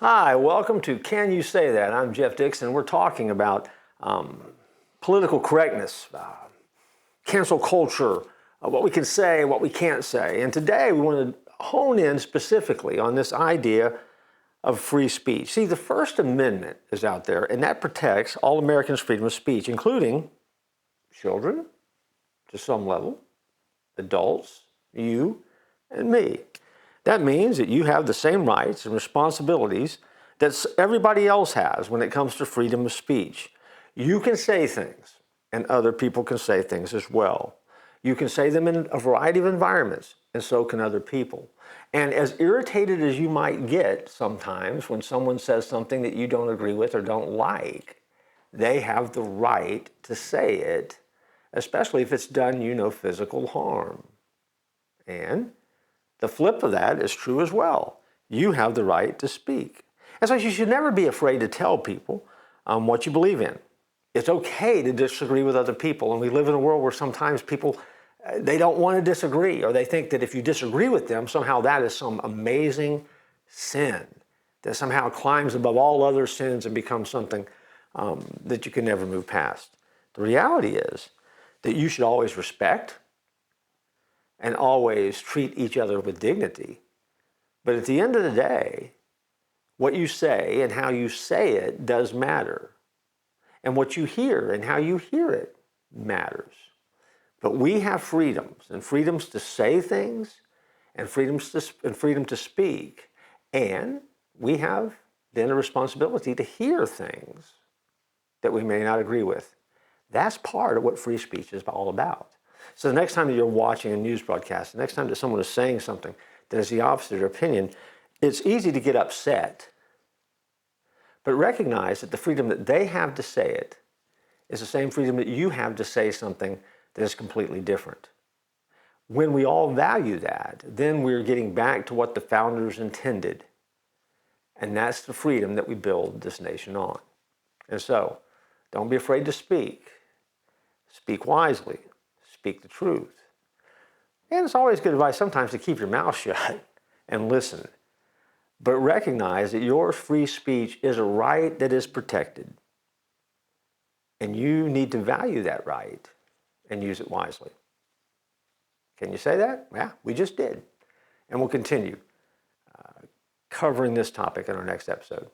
Hi, welcome to Can You Say That? I'm Jeff Dixon. We're talking about political correctness, cancel culture, what we can say, what we can't say. And today we want to hone in specifically on this idea of free speech. See, the First Amendment is out there, and that protects all Americans' freedom of speech, including children, to some level, adults, you, and me. That means that you have the same rights and responsibilities that everybody else has when it comes to freedom of speech. You can say things, and other people can say things as well. You can say them in a variety of environments, and so can other people. And as irritated as you might get sometimes when someone says something that you don't agree with or don't like, they have the right to say it, especially if it's done, physical harm. And the flip of that is true as well. You have the right to speak. And so you should never be afraid to tell people what you believe in. It's okay to disagree with other people. And we live in a world where sometimes people, they don't want to disagree, or they think that if you disagree with them, somehow that is some amazing sin that somehow climbs above all other sins and becomes something that you can never move past. The reality is that you should always respect and always treat each other with dignity. But at the end of the day, what you say and how you say it does matter. And what you hear and how you hear it matters. But we have freedoms, and freedoms to say things, and freedom to speak. And we have then a responsibility to hear things that we may not agree with. That's part of what free speech is all about. So the next time that you're watching a news broadcast, the next time that someone is saying something that is the opposite of your opinion, it's easy to get upset. But recognize that the freedom that they have to say it is the same freedom that you have to say something that is completely different. When we all value that, then we're getting back to what the founders intended. And that's the freedom that we build this nation on. And so, don't be afraid to speak. Speak wisely. Speak the truth. And it's always good advice sometimes to keep your mouth shut and listen. But recognize that your free speech is a right that is protected. And you need to value that right and use it wisely. Can you say that? Yeah, we just did. And we'll continue covering this topic in our next episode.